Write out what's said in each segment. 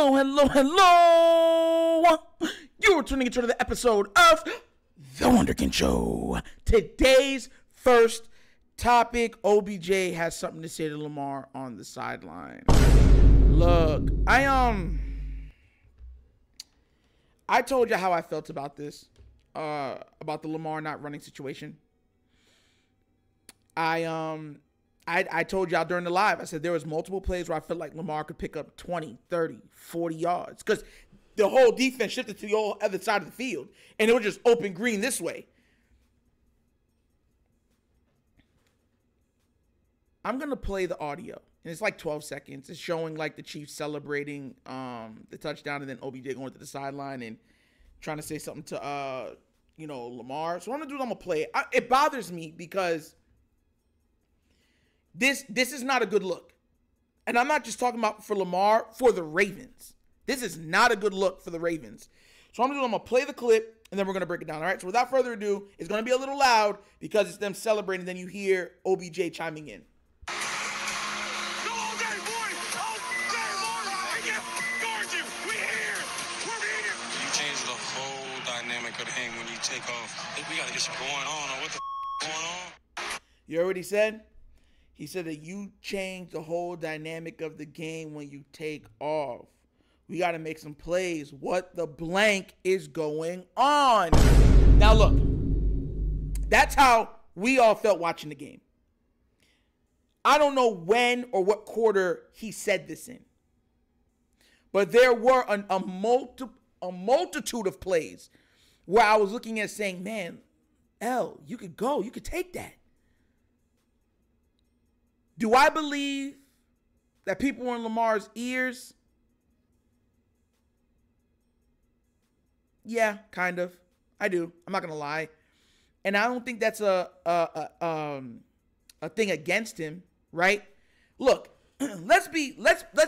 Hello, hello, hello. You're tuning into the episode of The Wunderkind Show. Today's first topic, OBJ has something to say to Lamar on the sideline. Look, I told you how I felt about this, about the Lamar not running situation. I told y'all during the live, I said there was multiple plays where I felt like Lamar could pick up 20, 30, 40 yards because the whole defense shifted to the whole other side of the field, and it was just open green this way. I'm going to play the audio, and it's like 12 seconds. It's showing like the Chiefs celebrating the touchdown and then OBJ going to the sideline and trying to say something to, Lamar. So what I'm going to do is I'm going to play it. It bothers me because This is not a good look. And I'm not just talking about for Lamar, for the Ravens. This is not a good look for the Ravens. So I'm going to play the clip, and then we're going to break it down. All right, so without further ado, it's going to be a little loud because it's them celebrating. Then you hear OBJ chiming in. Go all day, boys! All day long! Guard you! We're here! We're here! You change the whole dynamic of the game when you take off. I think we got to get some going on what the going on. You heard what he said? He said that you change the whole dynamic of the game when you take off. We got to make some plays. What the blank is going on? Now, look, that's how we all felt watching the game. I don't know when or what quarter he said this in, but there were a multitude of plays where I was looking at saying, man, L, you could go. You could take that. Do I believe that people were in Lamar's ears? Yeah, kind of. I do. I'm not gonna lie, and I don't think that's a thing against him, right? Look, let's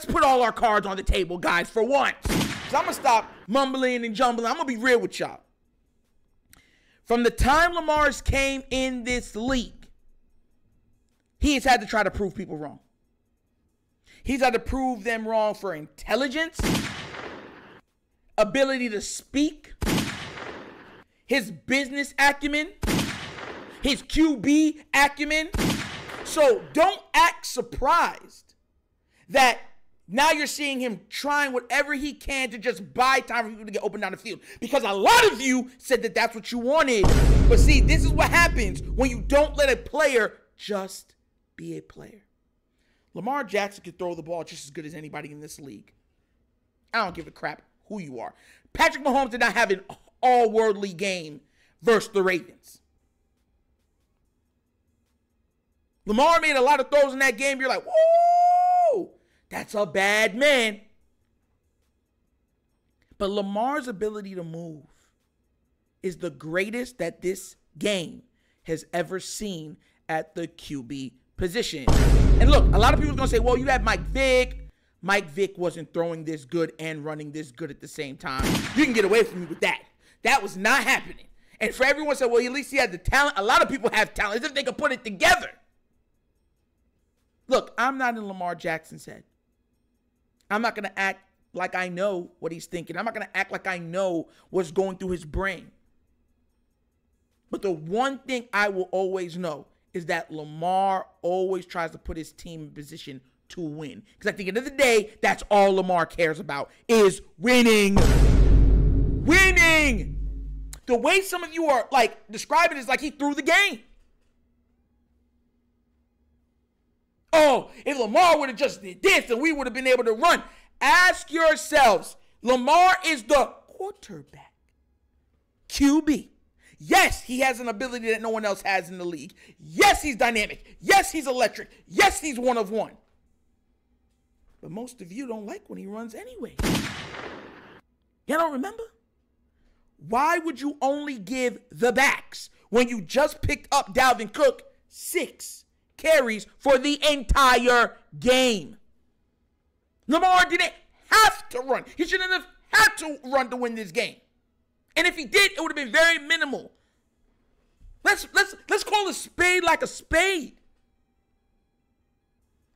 put all our cards on the table, guys, for once. So I'm gonna stop mumbling and jumbling. I'm gonna be real with y'all. From the time Lamar's came in this league, he has had to try to prove people wrong. He's had to prove them wrong for intelligence, ability to speak, his business acumen, his QB acumen. So don't act surprised that now you're seeing him trying whatever he can to just buy time for people to get open down the field. Because a lot of you said that that's what you wanted. But see, this is what happens when you don't let a player just be a player. Lamar Jackson can throw the ball just as good as anybody in this league. I don't give a crap who you are. Patrick Mahomes did not have an all-worldly game versus the Ravens. Lamar made a lot of throws in that game. You're like, whoa, that's a bad man. But Lamar's ability to move is the greatest that this game has ever seen at the QB position. And look, a lot of people are going to say, well, you have Mike Vick. Mike Vick wasn't throwing this good and running this good at the same time. You can get away from me with that. That was not happening. And for everyone to say, well, at least he had the talent. A lot of people have talent as if they could put it together. Look, I'm not in Lamar Jackson's head. I'm not going to act like I know what he's thinking. I'm not going to act like I know what's going through his brain. But the one thing I will always know is that Lamar always tries to put his team in position to win. Because at the end of the day, that's all Lamar cares about is winning. Winning! The way some of you are like describing it is like he threw the game. Oh, if Lamar would have just did this, then we would have been able to run. Ask yourselves, Lamar is the quarterback. QB. Yes, he has an ability that no one else has in the league. Yes, he's dynamic. Yes, he's electric. Yes, he's one of one. But most of you don't like when he runs anyway. Y'all don't remember? Why would you only give the backs when you just picked up Dalvin Cook 6 carries for the entire game? Lamar didn't have to run. He shouldn't have had to run to win this game. And if he did, it would have been very minimal. Let's call a spade like a spade.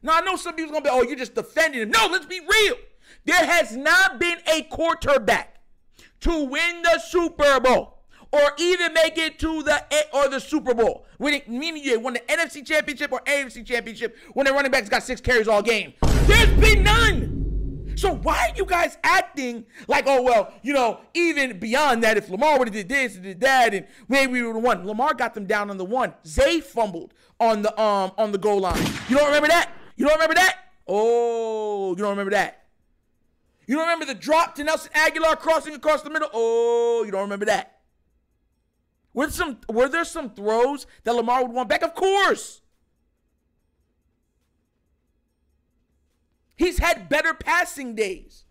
Now, I know some people's going to be, oh, you're just defending him. No, let's be real. There has not been a quarterback to win the Super Bowl or even make it to the Super Bowl, meaning you won the NFC Championship or AFC Championship when their running backs got 6 carries all game. There's been none. So why are you guys acting like, oh, well, even beyond that, if Lamar would have did this and did that, and maybe we would have won. Lamar got them down on the 1. Zay fumbled on the goal line. You don't remember that? You don't remember that? Oh, you don't remember that? You don't remember the drop to Nelson Aguilar crossing across the middle? Oh, you don't remember that? Were there some throws that Lamar would want back? Of course. He's had better passing days.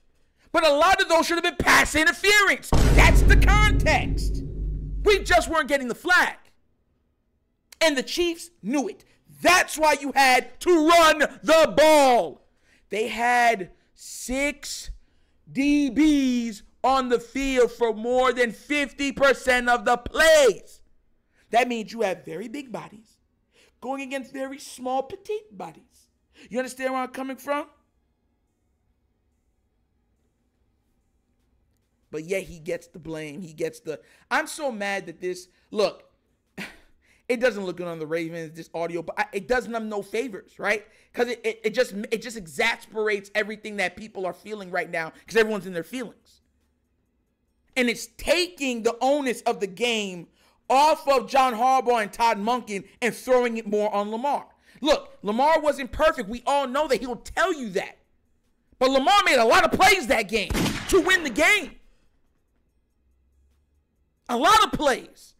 But a lot of those should have been pass interference. That's the context. We just weren't getting the flag. And the Chiefs knew it. That's why you had to run the ball. They had 6 DBs on the field for more than 50% of the plays. That means you have very big bodies going against very small, petite bodies. You understand where I'm coming from? But yet he gets the blame. I'm so mad that look, it doesn't look good on the Ravens, this audio, but it does them no favors, right? Because it just exasperates everything that people are feeling right now because everyone's in their feelings. And it's taking the onus of the game off of John Harbaugh and Todd Monken and throwing it more on Lamar. Look, Lamar wasn't perfect. We all know that. He'll tell you that. But Lamar made a lot of plays that game to win the game. A lot of plays.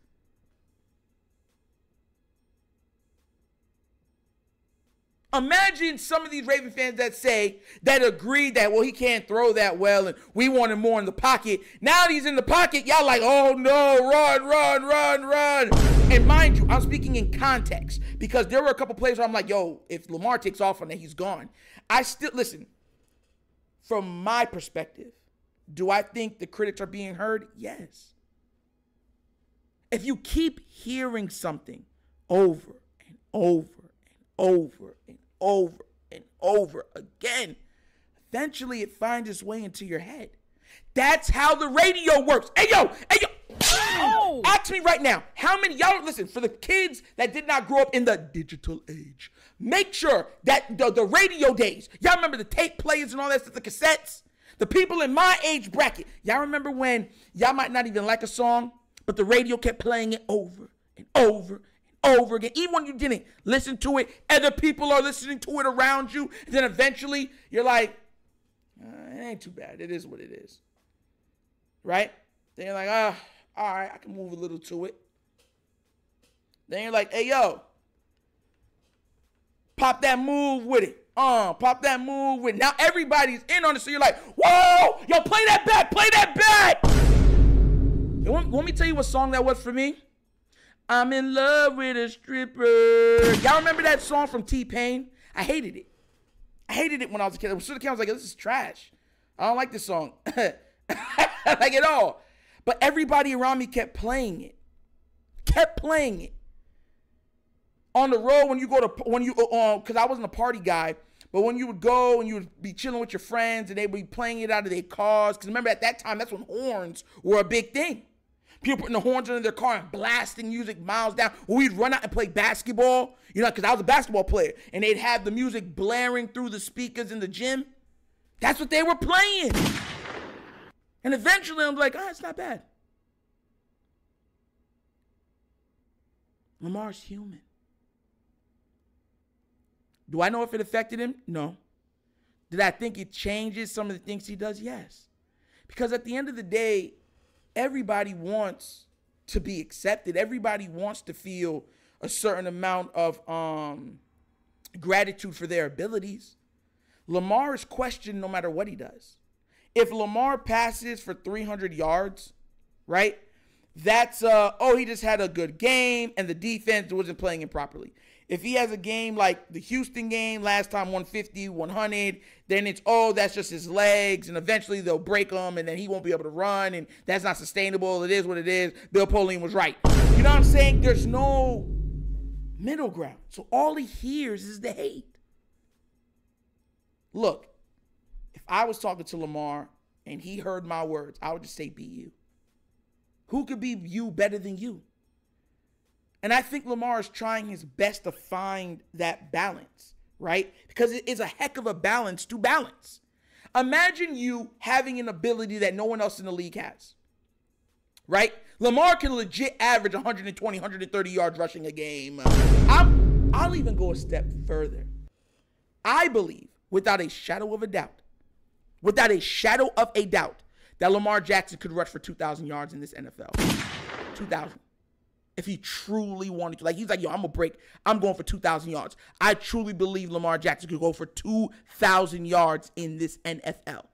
Imagine some of these Raven fans that agree that, well, he can't throw that well and we want him more in the pocket. Now that he's in the pocket, y'all like, oh no, run. And mind you, I'm speaking in context because there were a couple plays where I'm like, yo, if Lamar takes off on that, he's gone. Listen, from my perspective, do I think the critics are being heard? Yes. If you keep hearing something over and over and over and over and over again, eventually it finds its way into your head. That's how the radio works. Hey, yo. Oh. Ask me right now, how many, y'all, listen, for the kids that did not grow up in the digital age, make sure that the radio days, y'all remember the tape players and all that stuff, the cassettes? The people in my age bracket, y'all remember when y'all might not even like a song, but the radio kept playing it over and over and over again. Even when you didn't listen to it, other people are listening to it around you. And then eventually you're like, it ain't too bad. It is what it is. Right? Then you're like, all right, I can move a little to it. Then you're like, hey, yo, pop that move with it. Pop that move with it. Now everybody's in on it. So you're like, whoa, yo, play that back. Play that back. Want me to tell you what song that was for me? I'm in love with a stripper. Y'all remember that song from T-Pain? I hated it. I hated it when I was a kid. I was like, this is trash. I don't like this song. Like at all. But everybody around me kept playing it. On the road because I wasn't a party guy, but when you would go and you would be chilling with your friends and they would be playing it out of their cars. Because remember at that time, that's when horns were a big thing. People putting the horns under their car and blasting music miles down. Or we'd run out and play basketball, because I was a basketball player. And they'd have the music blaring through the speakers in the gym. That's what they were playing. And eventually I'm like, it's not bad. Lamar's human. Do I know if it affected him? No. Did I think it changes some of the things he does? Yes. Because at the end of the day, everybody wants to be accepted. Everybody wants to feel a certain amount of gratitude for their abilities. Lamar is questioned no matter what he does. If Lamar passes for 300 yards, right, that's, he just had a good game and the defense wasn't playing him properly. If he has a game like the Houston game, last time 150, 100, then it's, that's just his legs, and eventually they'll break him, and then he won't be able to run, and that's not sustainable. It is what it is. Bill Polian was right. You know what I'm saying? There's no middle ground. So all he hears is the hate. Look, if I was talking to Lamar and he heard my words, I would just say, be you. Who could be you better than you? And I think Lamar is trying his best to find that balance, right? Because it is a heck of a balance to balance. Imagine you having an ability that no one else in the league has, right? Lamar can legit average 120, 130 yards rushing a game. I'll even go a step further. I believe, without a shadow of a doubt, that Lamar Jackson could rush for 2,000 yards in this NFL. 2,000. If he truly wanted to. Like, he's like, yo, I'm going for 2,000 yards. I truly believe Lamar Jackson could go for 2,000 yards in this NFL.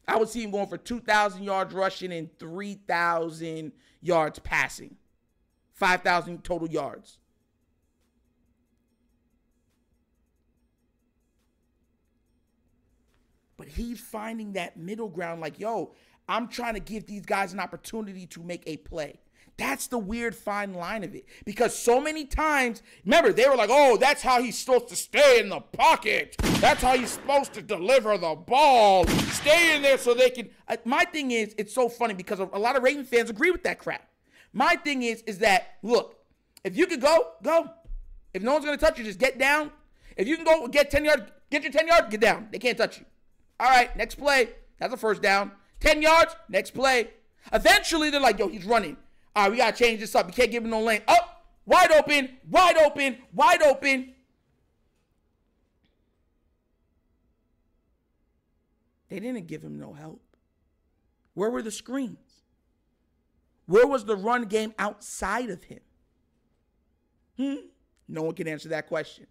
I would see him going for 2,000 yards rushing and 3,000 yards passing. 5,000 total yards. But he's finding that middle ground like, yo, I'm trying to give these guys an opportunity to make a play. That's the weird fine line of it. Because so many times, remember, they were like, oh, that's how he's supposed to stay in the pocket. That's how he's supposed to deliver the ball. Stay in there so they can. My thing is, it's so funny because a lot of Ravens fans agree with that crap. My thing is that, look, if you could go, go. If no one's going to touch you, just get down. If you can go get 10 yards, get your 10 yards, get down. They can't touch you. All right, next play. That's a first down. 10 yards, next play. Eventually, they're like, yo, he's running. All right, we got to change this up. You can't give him no lane. Oh, wide open, wide open, wide open. They didn't give him no help. Where were the screens? Where was the run game outside of him? No one can answer that question.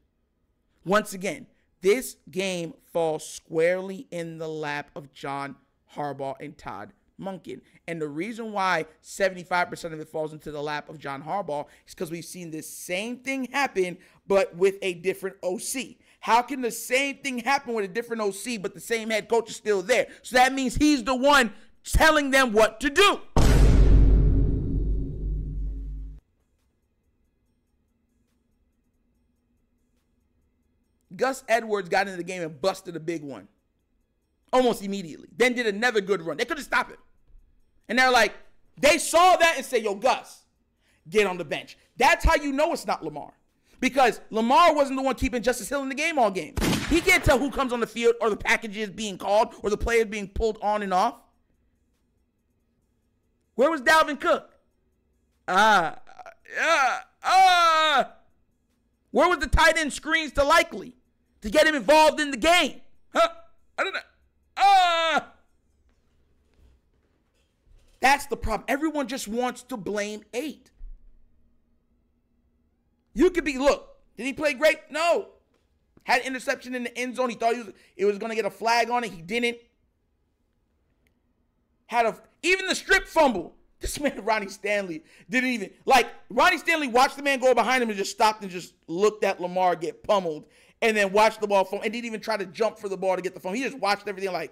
Once again, this game falls squarely in the lap of John Harbaugh and Todd Monken. And the reason why 75% of it falls into the lap of John Harbaugh is because we've seen this same thing happen, but with a different OC. How can the same thing happen with a different OC, but the same head coach is still there? So that means he's the one telling them what to do. Gus Edwards got into the game and busted a big one almost immediately. Then did another good run. They couldn't stop it. And they're like, they saw that and say, yo, Gus, get on the bench. That's how you know it's not Lamar. Because Lamar wasn't the one keeping Justice Hill in the game all game. He can't tell who comes on the field or the packages being called or the players being pulled on and off. Where was Dalvin Cook? Where was the tight end screens to Likely to get him involved in the game? I don't know. That's the problem. Everyone just wants to blame 8. You could be, look, did he play great? No. Had an interception in the end zone. He thought it was going to get a flag on it. He didn't. Even the strip fumble. This man, Ronnie Stanley, didn't even, Ronnie Stanley watched the man go behind him and just stopped and just looked at Lamar get pummeled and then watched the ball fall and didn't even try to jump for the ball to get the phone. He just watched everything like.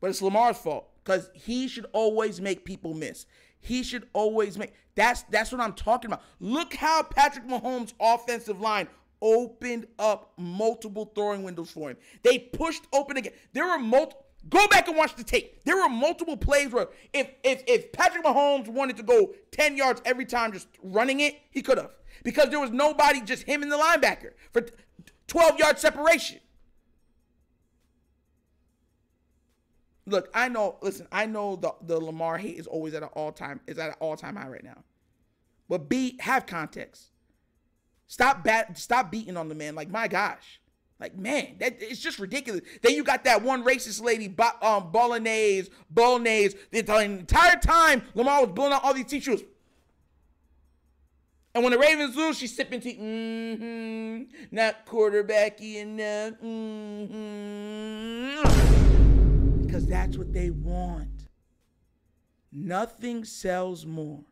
But it's Lamar's fault because he should always make people miss. He should always make, that's what I'm talking about. Look how Patrick Mahomes' offensive line opened up multiple throwing windows for him. They pushed open again. There were go back and watch the tape. There were multiple plays where if Patrick Mahomes wanted to go 10 yards every time just running it, he could have. Because there was nobody, just him and the linebacker for 12-yard separation. Look, I know the Lamar hate is always at an all-time high right now. But have context. Stop beating on the man. Like, my gosh. Like, man, it's just ridiculous. Then you got that one racist lady, Bolognese. The entire time, Lamar was blowing out all these teeth. And when the Ravens lose, she's sipping tea. Not quarterbacky enough. Because that's what they want. Nothing sells more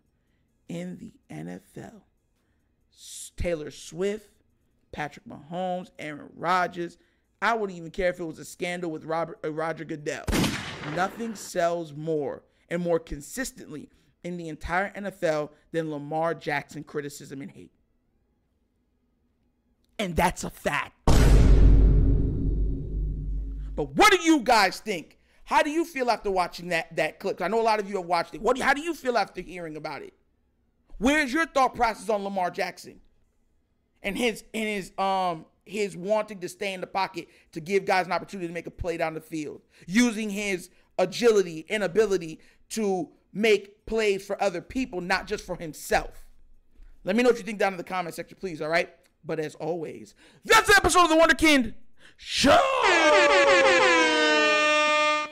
in the NFL. Taylor Swift, Patrick Mahomes, Aaron Rodgers. I wouldn't even care if it was a scandal with Roger Goodell. Nothing sells more and more consistently in the entire NFL than Lamar Jackson criticism and hate. And that's a fact. But what do you guys think? How do you feel after watching that clip? I know a lot of you have watched it. How do you feel after hearing about it? Where's your thought process on Lamar Jackson and his wanting to stay in the pocket to give guys an opportunity to make a play down the field, using his agility and ability to make plays for other people, not just for himself? Let me know what you think down in the comment section, please, all right? But as always, that's the episode of the Wunderkind Show.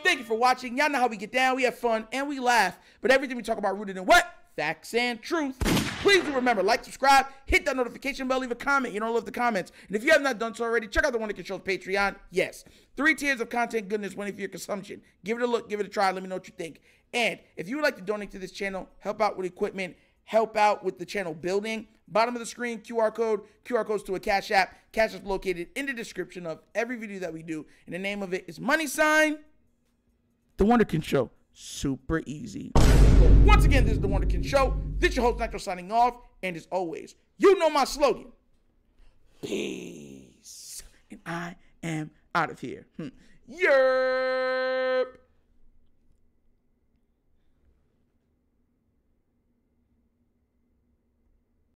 Thank you for watching. Y'all know how we get down. We have fun and we laugh. But everything we talk about rooted in what? Facts and truth. Please do remember, like, subscribe, hit that notification bell, leave a comment. You don't love the comments. And if you have not done so already, check out the Wunderkind Show's Patreon. Yes, 3 tiers of content goodness waiting for your consumption. Give it a look, give it a try. Let me know what you think. And if you would like to donate to this channel, help out with equipment, help out with the channel building, bottom of the screen, QR codes to a Cash App. Cash is located in the description of every video that we do. And the name of it is The Wunderkind Show. Super easy. So once again, this is The Wunderkind Show. This is your host, Nitro, signing off. And as always, you know my slogan. Peace. And I am out of here. Yerp.